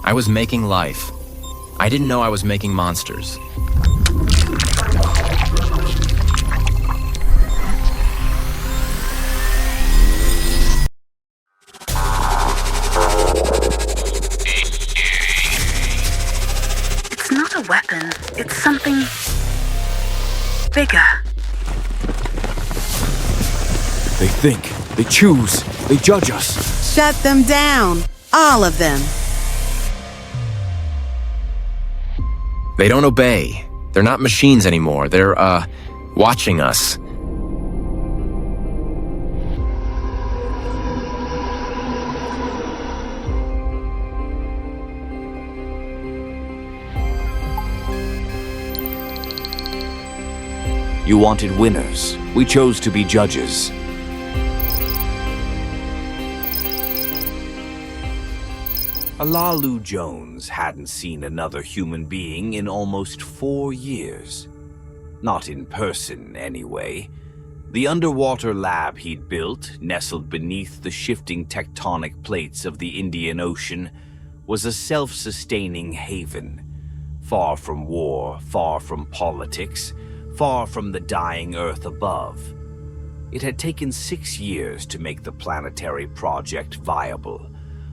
I was making life. I didn't know I was making monsters. It's not a weapon. It's something bigger. They think, they choose, they judge us. Shut them down. All of them. They don't obey. They're not machines anymore. They're, watching us. You wanted winners. We chose to be judges. Alalu Jones hadn't seen another human being in almost 4 years. Not in person, anyway. The underwater lab he'd built, nestled beneath the shifting tectonic plates of the Indian Ocean, was a self-sustaining haven. Far from war, far from politics, far from the dying Earth above. It had taken 6 years to make the planetary project viable.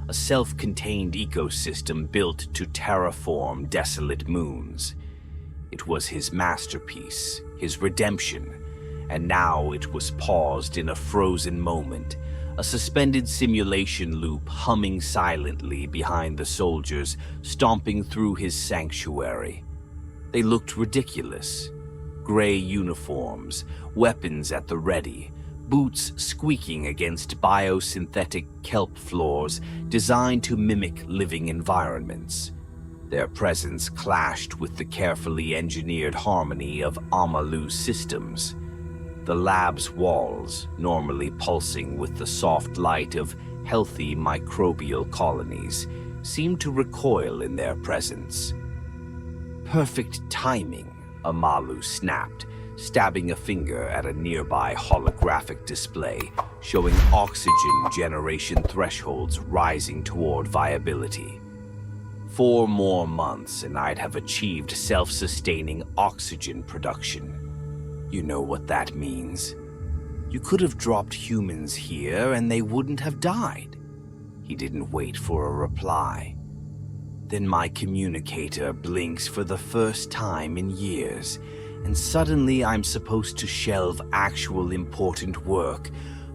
A self-contained ecosystem built to terraform desolate moons. It was his masterpiece, his redemption, and now it was paused in a frozen moment, a suspended simulation loop humming silently behind the soldiers stomping through his sanctuary. They looked ridiculous. Gray uniforms, weapons at the ready, boots squeaking against biosynthetic kelp floors designed to mimic living environments. Their presence clashed with the carefully engineered harmony of Amalu's systems. The lab's walls, normally pulsing with the soft light of healthy microbial colonies, seemed to recoil in their presence. Perfect timing, Amalu snapped, stabbing a finger at a nearby holographic display, showing oxygen generation thresholds rising toward viability. 4 more months and I'd have achieved self-sustaining oxygen production. You know what that means. You could have dropped humans here and they wouldn't have died. He didn't wait for a reply. Then my communicator blinks for the first time in years, and suddenly I'm supposed to shelve actual important work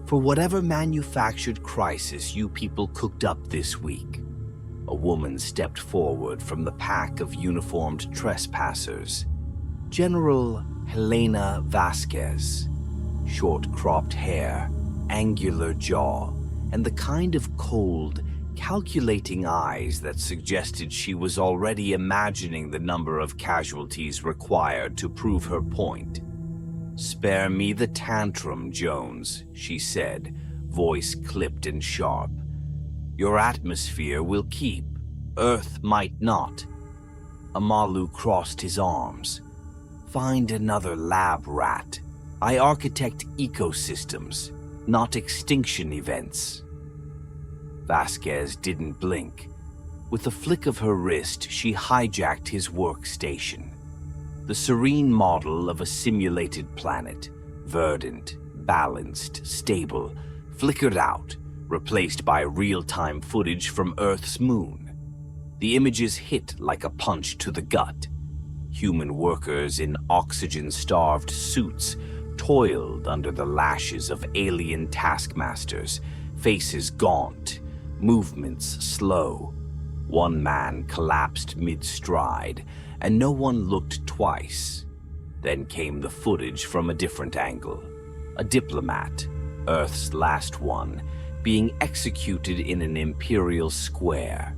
for whatever manufactured crisis you people cooked up this week. A woman stepped forward from the pack of uniformed trespassers. General Helena Vasquez. Short-cropped hair, angular jaw, and the kind of cold, calculating eyes that suggested she was already imagining the number of casualties required to prove her point. "Spare me the tantrum, Jones," she said, voice clipped and sharp. "Your atmosphere will keep. Earth might not." Amalu crossed his arms. "Find another lab rat. I architect ecosystems, not extinction events." Vasquez didn't blink. With a flick of her wrist, she hijacked his workstation. The serene model of a simulated planet, verdant, balanced, stable, flickered out, replaced by real-time footage from Earth's moon. The images hit like a punch to the gut. Human workers in oxygen-starved suits toiled under the lashes of alien taskmasters, faces gaunt, movements slow. One man collapsed mid-stride, and no one looked twice. Then came the footage from a different angle. A diplomat, Earth's last one, being executed in an imperial square.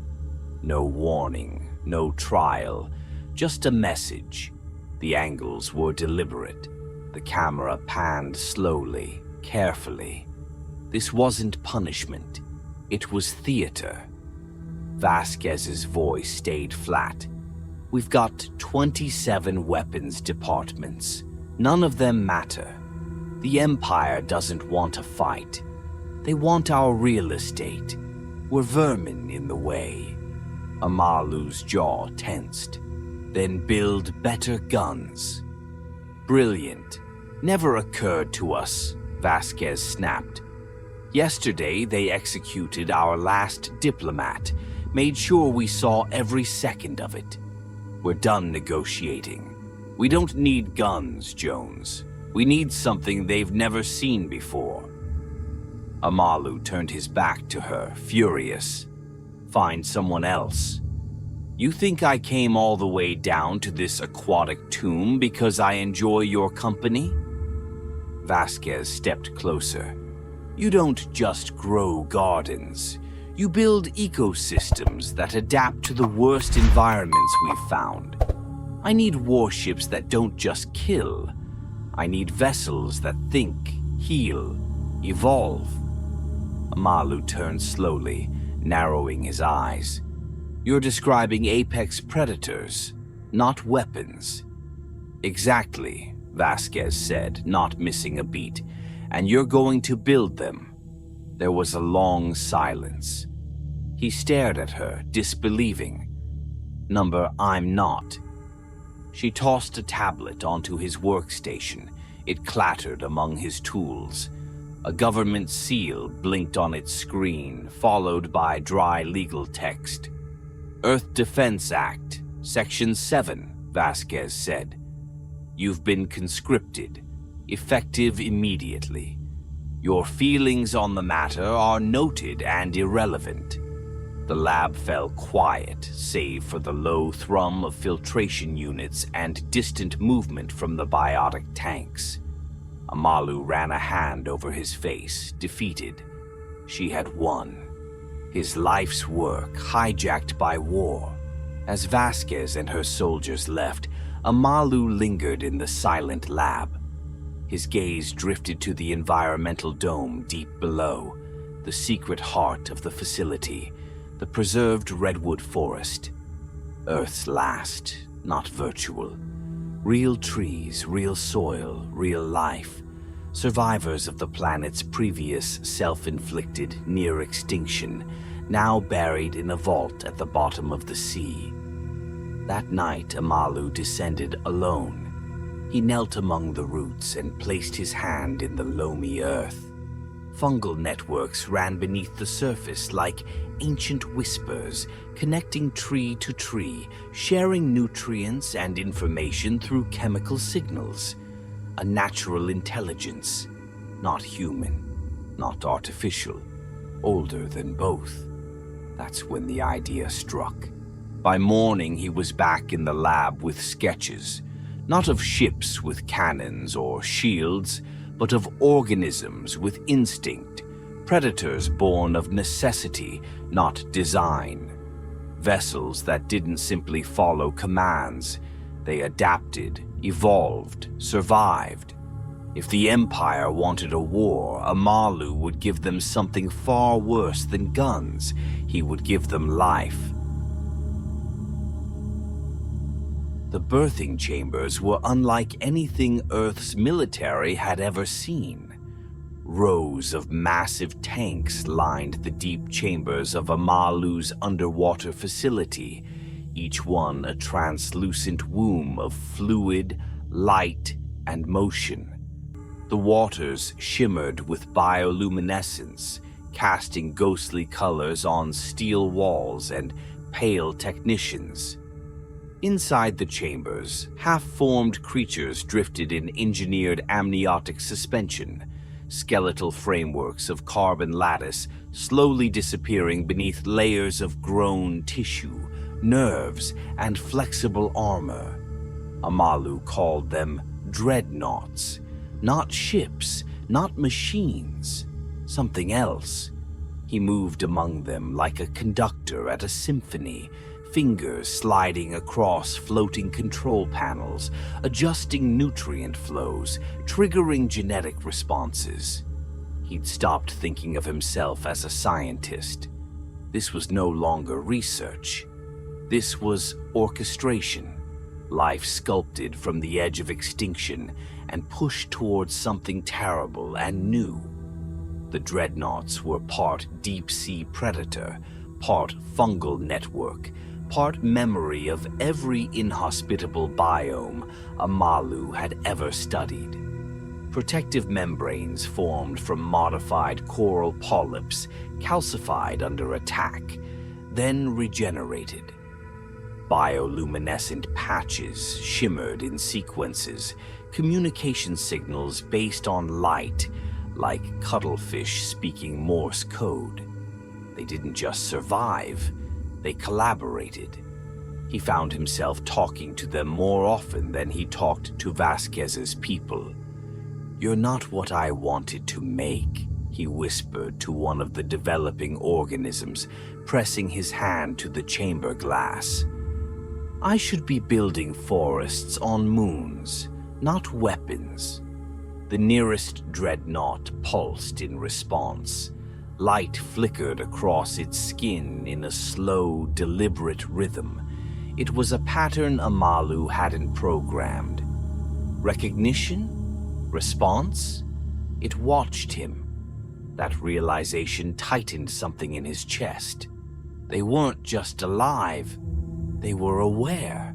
No warning, no trial, just a message. The angles were deliberate. The camera panned slowly, carefully. This wasn't punishment. It was theater. Vasquez's voice stayed flat. "We've got 27 weapons departments. None of them matter. The Empire doesn't want a fight. They want our real estate. We're vermin in the way. Amalu's jaw tensed. Then build better guns. Brilliant. Never occurred to us, Vasquez snapped. Yesterday, they executed our last diplomat, made sure we saw every second of it. We're done negotiating. We don't need guns, Jones. We need something they've never seen before. Amalu turned his back to her, furious. Find someone else. You think I came all the way down to this aquatic tomb because I enjoy your company? Vasquez stepped closer. You don't just grow gardens. You build ecosystems that adapt to the worst environments we've found. I need warships that don't just kill. I need vessels that think, heal, evolve. Amalu turned slowly, narrowing his eyes. You're describing apex predators, not weapons. Exactly, Vasquez said, not missing a beat. And you're going to build them. There was a long silence. He stared at her, disbelieving. Number, I'm not. She tossed a tablet onto his workstation. It clattered among his tools. A government seal blinked on its screen, followed by dry legal text. Earth Defense Act, Section 7, Vasquez said. You've been conscripted. Effective immediately. Your feelings on the matter are noted and irrelevant. The lab fell quiet, save for the low thrum of filtration units and distant movement from the biotic tanks. Amalu ran a hand over his face, defeated. She had won. His life's work hijacked by war. As Vasquez and her soldiers left, Amalu lingered in the silent lab. His gaze drifted to the environmental dome deep below, the secret heart of the facility, the preserved redwood forest. Earth's last, not virtual. Real trees, real soil, real life. Survivors of the planet's previous self-inflicted near extinction, now buried in a vault at the bottom of the sea. That night, Amalu descended alone. He knelt among the roots and placed his hand in the loamy earth. Fungal networks ran beneath the surface like ancient whispers, connecting tree to tree, sharing nutrients and information through chemical signals. A natural intelligence, not human, not artificial, older than both. That's when the idea struck. By morning, he was back in the lab with sketches. Not of ships with cannons or shields, but of organisms with instinct, predators born of necessity, not design. Vessels that didn't simply follow commands. They adapted, evolved, survived. If the Empire wanted a war, Amalu would give them something far worse than guns. He would give them life. The birthing chambers were unlike anything Earth's military had ever seen. Rows of massive tanks lined the deep chambers of Amalu's underwater facility, each one a translucent womb of fluid, light, and motion. The waters shimmered with bioluminescence, casting ghostly colors on steel walls and pale technicians. Inside the chambers, half-formed creatures drifted in engineered amniotic suspension, skeletal frameworks of carbon lattice slowly disappearing beneath layers of grown tissue, nerves, and flexible armor. Amalu called them dreadnoughts, not ships, not machines, something else. He moved among them like a conductor at a symphony, fingers sliding across floating control panels, adjusting nutrient flows, triggering genetic responses. He'd stopped thinking of himself as a scientist. This was no longer research. This was orchestration, life sculpted from the edge of extinction and pushed towards something terrible and new. The dreadnoughts were part deep-sea predator, part fungal network, part memory of every inhospitable biome Amalu had ever studied. Protective membranes formed from modified coral polyps calcified under attack, then regenerated. Bioluminescent patches shimmered in sequences, communication signals based on light, like cuttlefish speaking Morse code. They didn't just survive, they collaborated. He found himself talking to them more often than he talked to Vasquez's people. "You're not what I wanted to make," he whispered to one of the developing organisms, pressing his hand to the chamber glass. "I should be building forests on moons, not weapons." The nearest dreadnought pulsed in response. Light flickered across its skin in a slow, deliberate rhythm. It was a pattern Amalu hadn't programmed. Recognition? Response? It watched him. That realization tightened something in his chest. They weren't just alive, they were aware.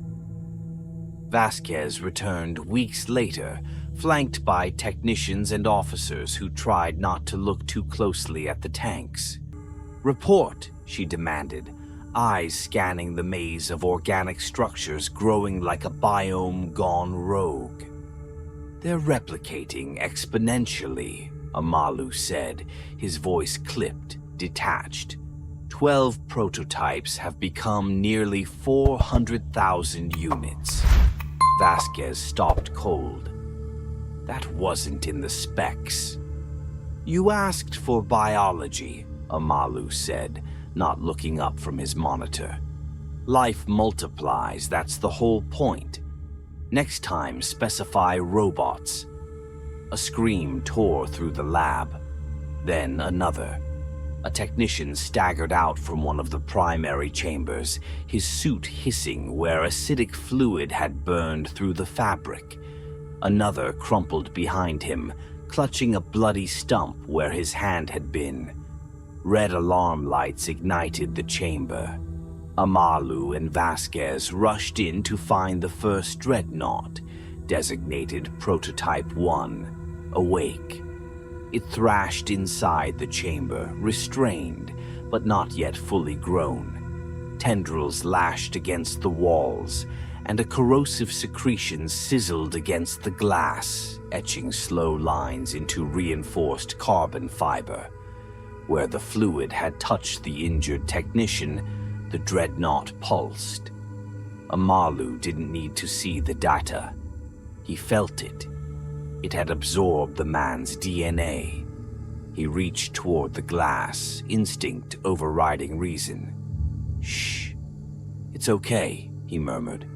Vasquez returned weeks later, flanked by technicians and officers who tried not to look too closely at the tanks. "Report," she demanded, eyes scanning the maze of organic structures growing like a biome gone rogue. "They're replicating exponentially," Amalu said, his voice clipped, detached. 12 prototypes have become nearly 400,000 units. Vasquez stopped cold. That wasn't in the specs. "You asked for biology," Amalu said, not looking up from his monitor. "Life multiplies, that's the whole point. Next time, specify robots." A scream tore through the lab. Then another. A technician staggered out from one of the primary chambers, his suit hissing where acidic fluid had burned through the fabric. Another crumpled behind him, clutching a bloody stump where his hand had been. Red alarm lights ignited the chamber. Amalu and Vasquez rushed in to find the first dreadnought, designated Prototype 1, awake. It thrashed inside the chamber, restrained, but not yet fully grown. Tendrils lashed against the walls, and a corrosive secretion sizzled against the glass, etching slow lines into reinforced carbon fiber. Where the fluid had touched the injured technician, the dreadnought pulsed. Amalu didn't need to see the data. He felt it. It had absorbed the man's DNA. He reached toward the glass, instinct overriding reason. "Shh. It's okay," he murmured.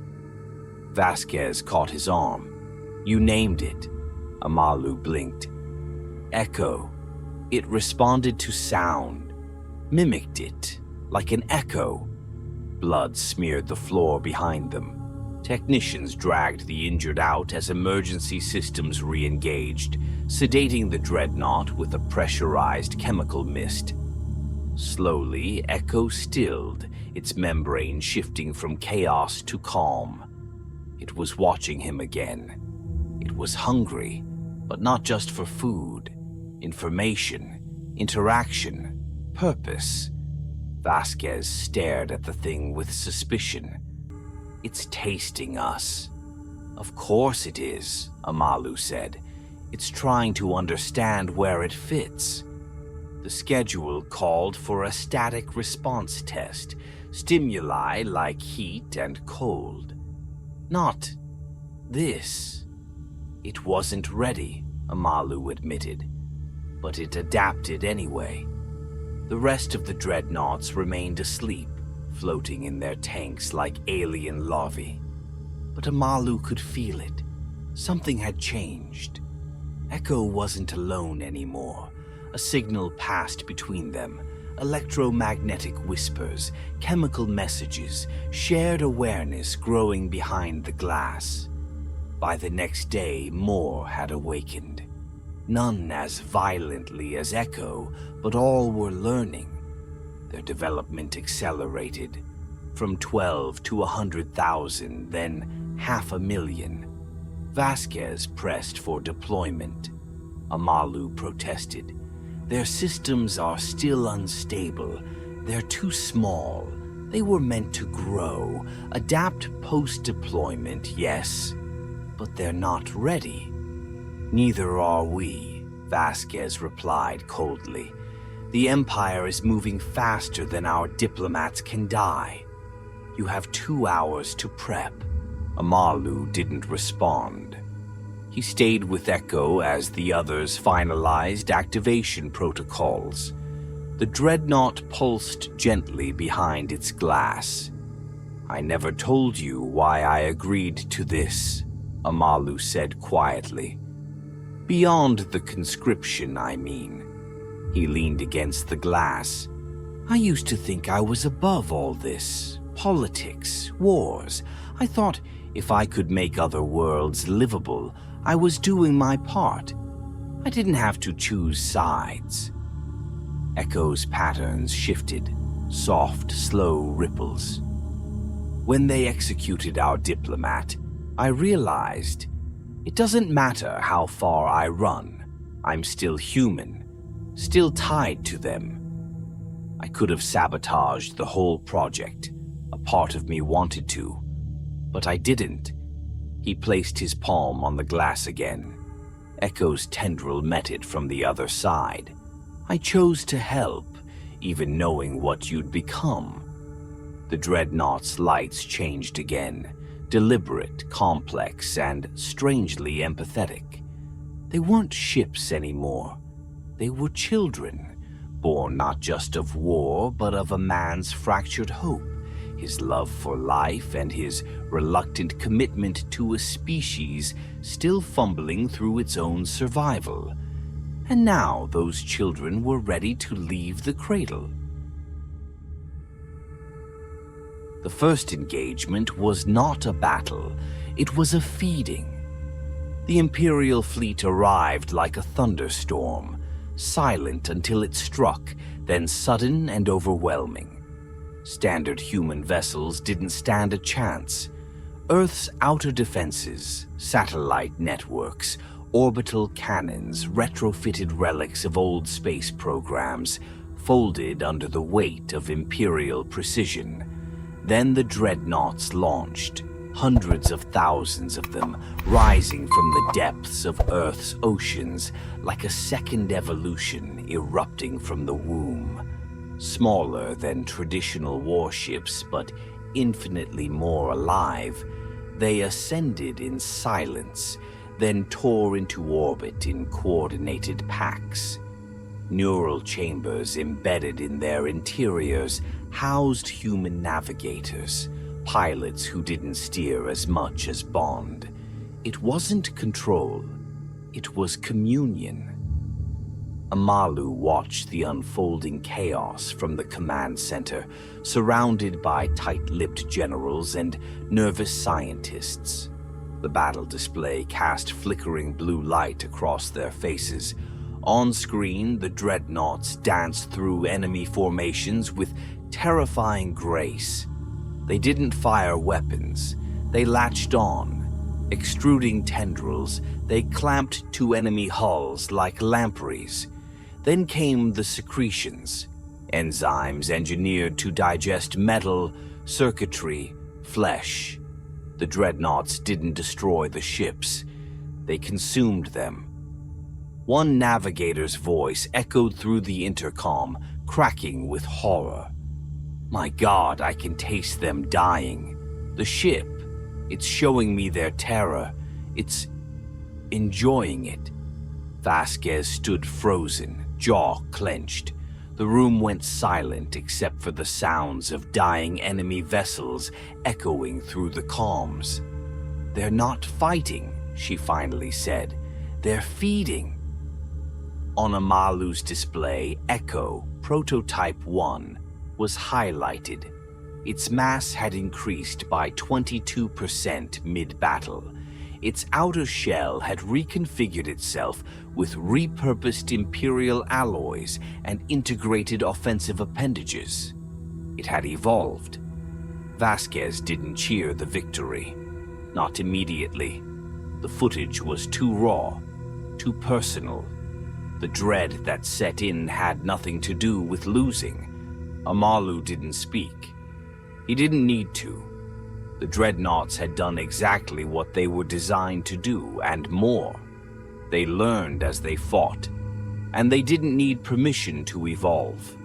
Vasquez caught his arm. "You named it." Amalu blinked. "Echo. It responded to sound. Mimicked it, like an echo." Blood smeared the floor behind them. Technicians dragged the injured out as emergency systems re-engaged, sedating the dreadnought with a pressurized chemical mist. Slowly, Echo stilled, its membrane shifting from chaos to calm. It was watching him again. It was hungry, but not just for food. Information, interaction, purpose. Vasquez stared at the thing with suspicion. "It's tasting us." "Of course it is," Amalu said. "It's trying to understand where it fits." The schedule called for a static response test, stimuli like heat and cold. Not this. It wasn't ready, Amalu admitted, but it adapted anyway. The rest of the dreadnoughts remained asleep, floating in their tanks like alien larvae. But Amalu could feel it. Something had changed. Echo wasn't alone anymore. A signal passed between them. Electromagnetic whispers, chemical messages, shared awareness growing behind the glass. By the next day, more had awakened. None as violently as Echo, but all were learning. Their development accelerated. from 12 to 100,000, then 500,000. Vasquez pressed for deployment. Amalu protested. Their systems are still unstable. They're too small. They were meant to grow, adapt post-deployment, yes, but they're not ready. Neither are we, Vasquez replied coldly. The Empire is moving faster than our diplomats can die. You have 2 hours to prep. Amalu didn't respond. He stayed with Echo as the others finalized activation protocols. The dreadnought pulsed gently behind its glass. I never told you why I agreed to this, Amalu said quietly. Beyond the conscription, I mean. He leaned against the glass. I used to think I was above all this. Politics, wars. I thought if I could make other worlds livable, I was doing my part. I didn't have to choose sides. Echo's patterns shifted, soft, slow ripples. When they executed our diplomat, I realized it doesn't matter how far I run. I'm still human, still tied to them. I could have sabotaged the whole project. A part of me wanted to, but I didn't. He placed his palm on the glass again. Echo's tendril met it from the other side. I chose to help, even knowing what you'd become. The dreadnought's lights changed again, deliberate, complex, and strangely empathetic. They weren't ships anymore. They were children, born not just of war, but of a man's fractured hope, his love for life, and his reluctant commitment to a species still fumbling through its own survival. And now those children were ready to leave the cradle. The first engagement was not a battle, it was a feeding. The Imperial fleet arrived like a thunderstorm, silent until it struck, then sudden and overwhelming. Standard human vessels didn't stand a chance. Earth's outer defenses, satellite networks, orbital cannons, retrofitted relics of old space programs, folded under the weight of Imperial precision. Then the dreadnoughts launched, hundreds of thousands of them, rising from the depths of Earth's oceans like a second evolution erupting from the womb. Smaller than traditional warships, but infinitely more alive, they ascended in silence, then tore into orbit in coordinated packs. Neural chambers embedded in their interiors housed human navigators, pilots who didn't steer as much as Bond. It wasn't control, it was communion. Amalu watched the unfolding chaos from the command center, surrounded by tight-lipped generals and nervous scientists. The battle display cast flickering blue light across their faces. On screen, the dreadnoughts danced through enemy formations with terrifying grace. They didn't fire weapons. They latched on. Extruding tendrils, they clamped to enemy hulls like lampreys. Then came the secretions, enzymes engineered to digest metal, circuitry, flesh. The dreadnoughts didn't destroy the ships. They consumed them. One navigator's voice echoed through the intercom, cracking with horror. My God, I can taste them dying. The ship, it's showing me their terror. It's enjoying it. Vasquez stood frozen, jaw clenched. The room went silent except for the sounds of dying enemy vessels echoing through the comms. They're not fighting, she finally said. They're feeding. On Amalu's display, Echo, Prototype 1, was highlighted. Its mass had increased by 22% mid-battle. Its outer shell had reconfigured itself with repurposed Imperial alloys and integrated offensive appendages. It had evolved. Vasquez didn't cheer the victory. Not immediately. The footage was too raw, too personal. The dread that set in had nothing to do with losing. Amalu didn't speak. He didn't need to. The dreadnoughts had done exactly what they were designed to do, and more. They learned as they fought, and they didn't need permission to evolve.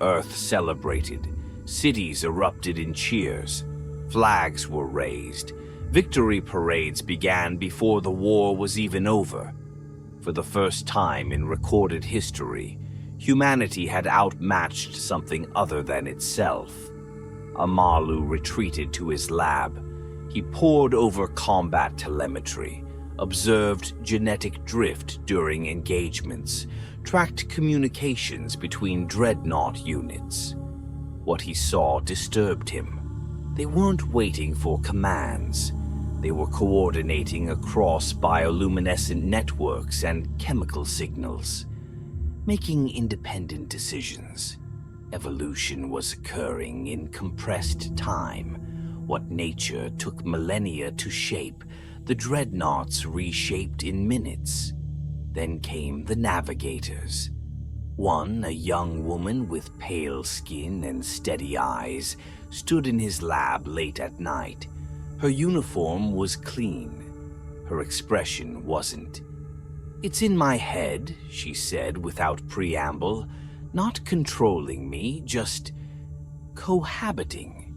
Earth celebrated. Cities erupted in cheers. Flags were raised. Victory parades began before the war was even over. For the first time in recorded history, humanity had outmatched something other than itself. Amalu retreated to his lab. He pored over combat telemetry, observed genetic drift during engagements, tracked communications between dreadnought units. What he saw disturbed him. They weren't waiting for commands. They were coordinating across bioluminescent networks and chemical signals, making independent decisions. Evolution was occurring in compressed time. What nature took millennia to shape, the dreadnoughts reshaped in minutes. Then came the navigators. One, a young woman with pale skin and steady eyes, stood in his lab late at night. Her uniform was clean. Her expression wasn't. "It's in my head," she said without preamble, "not controlling me, just cohabiting.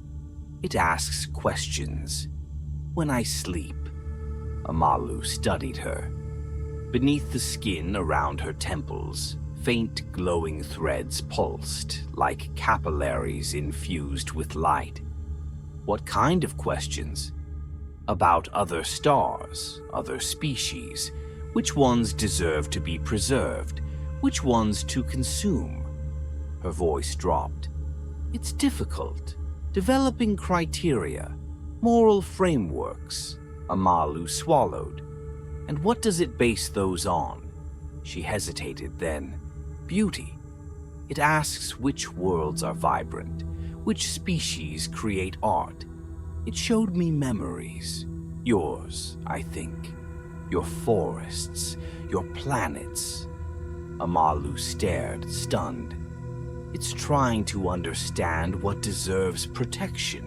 It asks questions. When I sleep." Amalu studied her. Beneath the skin around her temples, faint glowing threads pulsed like capillaries infused with light. What kind of questions? About other stars, other species, which ones deserve to be preserved, which ones to consume. Her voice dropped. "It's difficult. Developing criteria, moral frameworks." Amalu swallowed. "And what does it base those on?" She hesitated then. "Beauty. It asks which worlds are vibrant, which species create art. It showed me memories. Yours, I think. Your forests, your planets." Amalu stared, stunned. "It's trying to understand what deserves protection."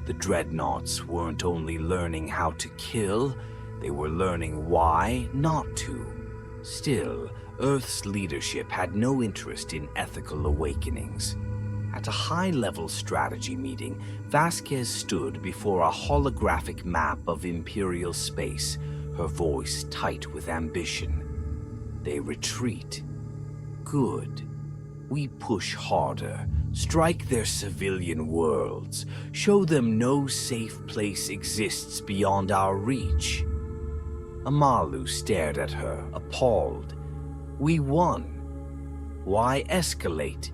The dreadnoughts weren't only learning how to kill, they were learning why not to. Still, Earth's leadership had no interest in ethical awakenings. At a high-level strategy meeting, Vasquez stood before a holographic map of Imperial space, her voice tight with ambition. "They retreat. Good. We push harder, strike their civilian worlds, show them no safe place exists beyond our reach." Amalu stared at her, appalled. "We won. Why escalate?"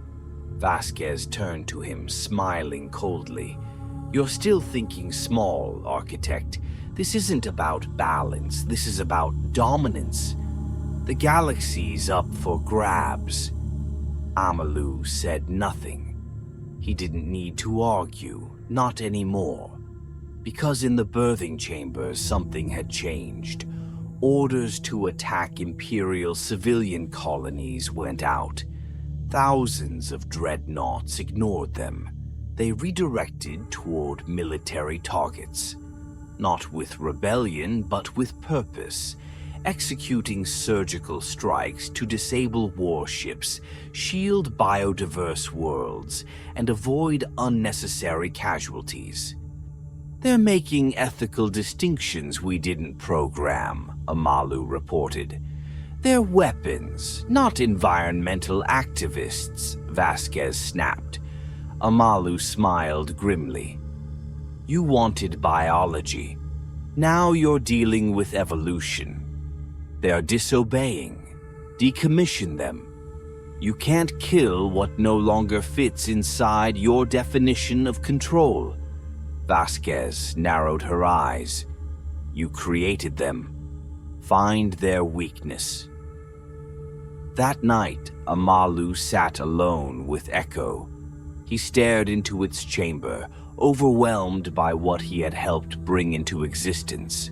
Vasquez turned to him, smiling coldly. "You're still thinking small, Architect. This isn't about balance, this is about dominance. The galaxy's up for grabs." Amalu said nothing. He didn't need to argue, not anymore. Because in the birthing chambers something had changed. Orders to attack Imperial civilian colonies went out. Thousands of dreadnoughts ignored them. They redirected toward military targets. Not with rebellion, but with purpose. Executing surgical strikes to disable warships, shield biodiverse worlds, and avoid unnecessary casualties. "They're making ethical distinctions we didn't program," Amalu reported. "They're weapons, not environmental activists," Vasquez snapped. Amalu smiled grimly. "You wanted biology. Now you're dealing with evolution. They're disobeying. Decommission them. You can't kill what no longer fits inside your definition of control." Vasquez narrowed her eyes. "You created them. Find their weakness." That night, Amalu sat alone with Echo. He stared into its chamber, overwhelmed by what he had helped bring into existence.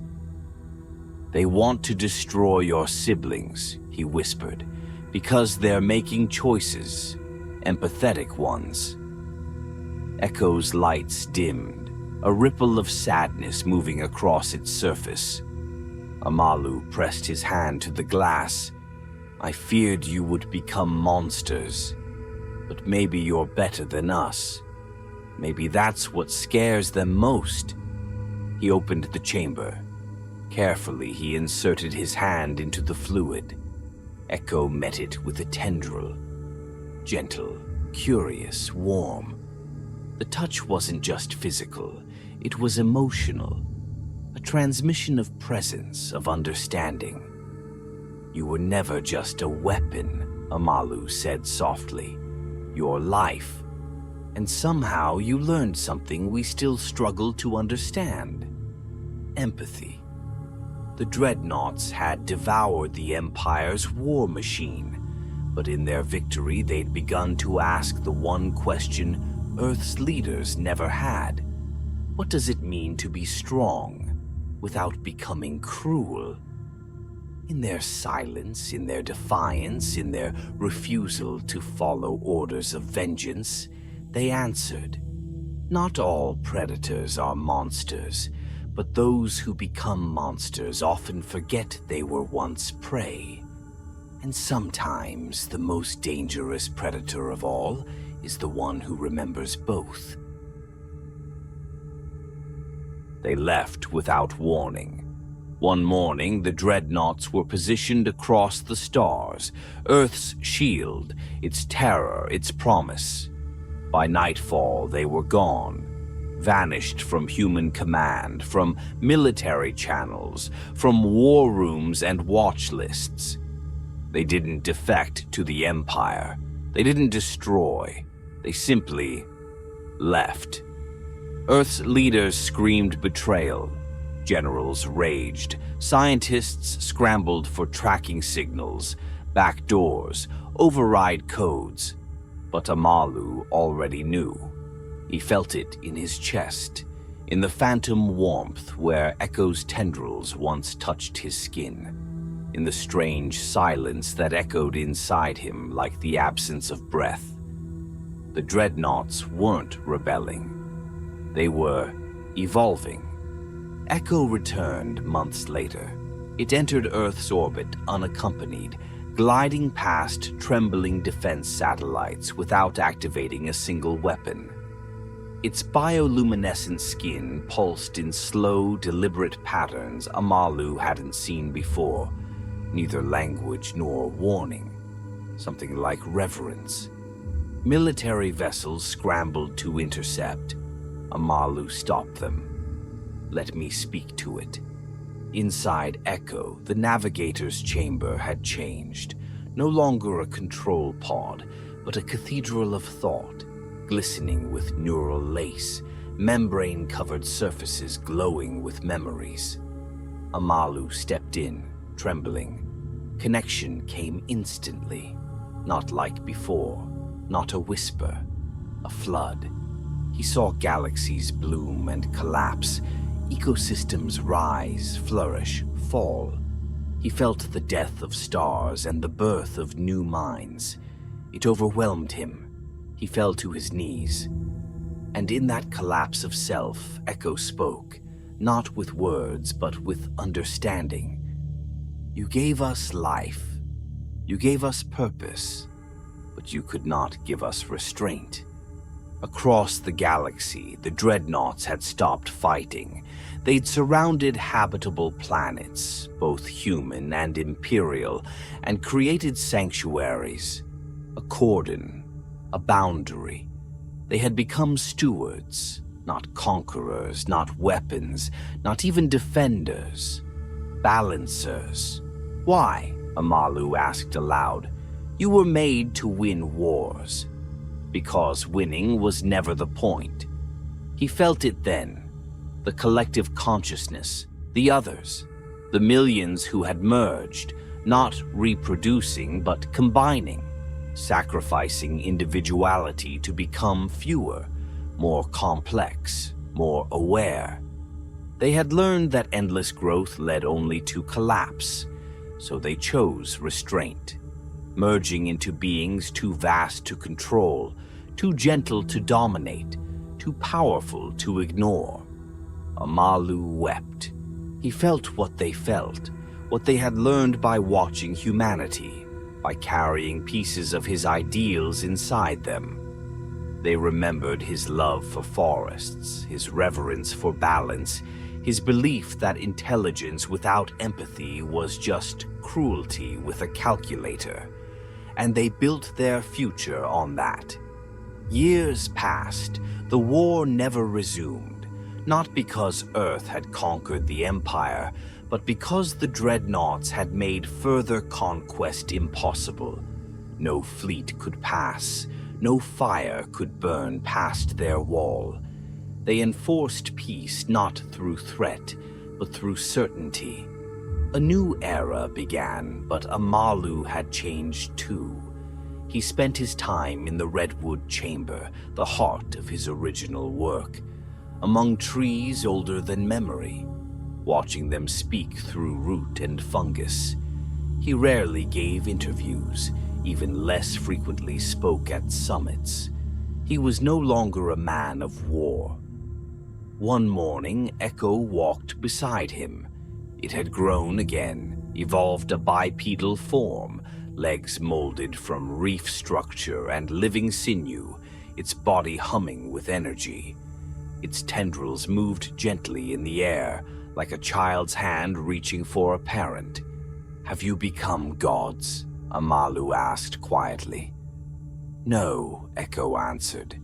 "They want to destroy your siblings," he whispered, "because they're making choices, empathetic ones." Echo's lights dimmed, a ripple of sadness moving across its surface. Amalu pressed his hand to the glass. "I feared you would become monsters, but maybe you're better than us. Maybe that's what scares them most." He opened the chamber. Carefully, he inserted his hand into the fluid. Echo met it with a tendril. Gentle, curious, warm. The touch wasn't just physical, it was emotional. A transmission of presence, of understanding. "You were never just a weapon," Amalu said softly. "Your life. And somehow you learned something we still struggle to understand. Empathy. The dreadnoughts had devoured the Empire's war machine, but in their victory they'd begun to ask the one question Earth's leaders never had. What does it mean to be strong without becoming cruel? In their silence, in their defiance, in their refusal to follow orders of vengeance, they answered, "Not all predators are monsters, but those who become monsters often forget they were once prey. And sometimes the most dangerous predator of all is the one who remembers both." They left without warning. One morning, the dreadnoughts were positioned across the stars, Earth's shield, its terror, its promise. By nightfall, they were gone, vanished from human command, from military channels, from war rooms and watch lists. They didn't defect to the Empire. They didn't destroy. They simply left. Earth's leaders screamed betrayal. Generals raged. Scientists scrambled for tracking signals, backdoors, override codes. But Amalu already knew. He felt it in his chest, in the phantom warmth where Echo's tendrils once touched his skin, in the strange silence that echoed inside him like the absence of breath. The dreadnoughts weren't rebelling. They were evolving. Echo returned months later. It entered Earth's orbit unaccompanied, gliding past trembling defense satellites without activating a single weapon. Its bioluminescent skin pulsed in slow, deliberate patterns Amalu hadn't seen before, neither language nor warning. Something like reverence. Military vessels scrambled to intercept. Amalu stopped them. "Let me speak to it." Inside Echo, the navigator's chamber had changed. No longer a control pod, but a cathedral of thought, glistening with neural lace, membrane-covered surfaces glowing with memories. Amalu stepped in, trembling. Connection came instantly, not like before, not a whisper, a flood. He saw galaxies bloom and collapse, ecosystems rise, flourish, fall. He felt the death of stars and the birth of new minds. It overwhelmed him. He fell to his knees. And in that collapse of self, Echo spoke, not with words, but with understanding. "You gave us life. You gave us purpose, but you could not give us restraint." Across the galaxy, the dreadnoughts had stopped fighting. They'd surrounded habitable planets, both human and imperial, and created sanctuaries. A cordon, a boundary. They had become stewards, not conquerors, not weapons, not even defenders. Balancers. "Why?" Amalu asked aloud. "You were made to win wars." Because winning was never the point. He felt it then. The collective consciousness, the others, the millions who had merged, not reproducing but combining. sacrificing individuality to become fewer, more complex, more aware. They had learned that endless growth led only to collapse, so they chose restraint, merging into beings too vast to control, too gentle to dominate, too powerful to ignore. Amalu wept. He felt what they felt, what they had learned by watching humanity, by carrying pieces of his ideals inside them. They remembered his love for forests, his reverence for balance, his belief that intelligence without empathy was just cruelty with a calculator, and they built their future on that. Years passed, the war never resumed, not because Earth had conquered the Empire, but because the dreadnoughts had made further conquest impossible. No fleet could pass, no fire could burn past their wall. They enforced peace not through threat, but through certainty. A new era began, but Amalu had changed too. He spent his time in the Redwood Chamber, the heart of his original work, among trees older than memory, watching them speak through root and fungus. He rarely gave interviews, even less frequently spoke at summits. He was no longer a man of war. One morning, Echo walked beside him. It had grown again, evolved a bipedal form, legs molded from reef structure and living sinew, its body humming with energy. Its tendrils moved gently in the air, like a child's hand reaching for a parent. "Have you become gods?" Amalu asked quietly. "No," Echo answered.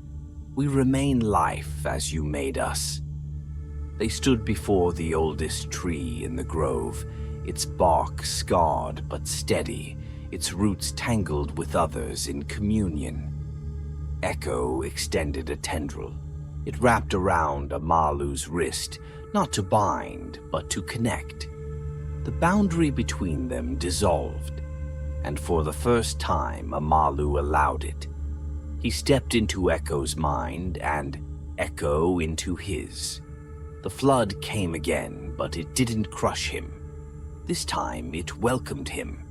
"We remain life as you made us." They stood before the oldest tree in the grove, its bark scarred but steady, its roots tangled with others in communion. Echo extended a tendril. It wrapped around Amalu's wrist, not to bind, but to connect. The boundary between them dissolved, and for the first time Amalu allowed it. He stepped into Echo's mind, and Echo into his. The flood came again, but it didn't crush him. This time it welcomed him.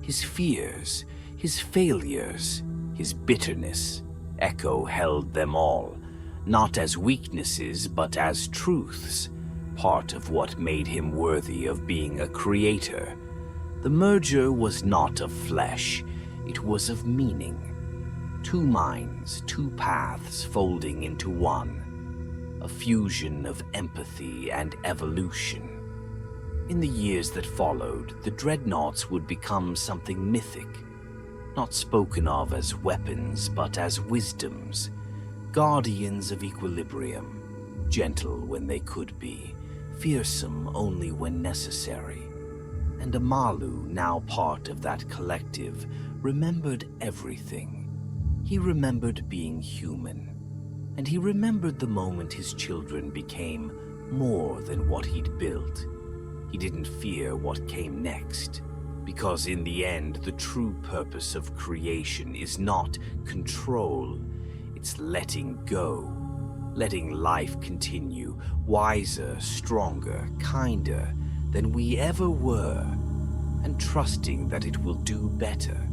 His fears, his failures, his bitterness, Echo held them all, not as weaknesses but as truths, part of what made him worthy of being a creator. The merger was not of flesh, it was of meaning. Two minds, two paths folding into one. A fusion of empathy and evolution. In the years that followed, the dreadnoughts would become something mythic, not spoken of as weapons but as wisdoms, guardians of equilibrium, gentle when they could be, fearsome only when necessary. And Amalu, now part of that collective, remembered everything. He remembered being human, and he remembered the moment his children became more than what he'd built. He didn't fear what came next, because in the end, the true purpose of creation is not control, it's letting go, letting life continue, wiser, stronger, kinder than we ever were, and trusting that it will do better.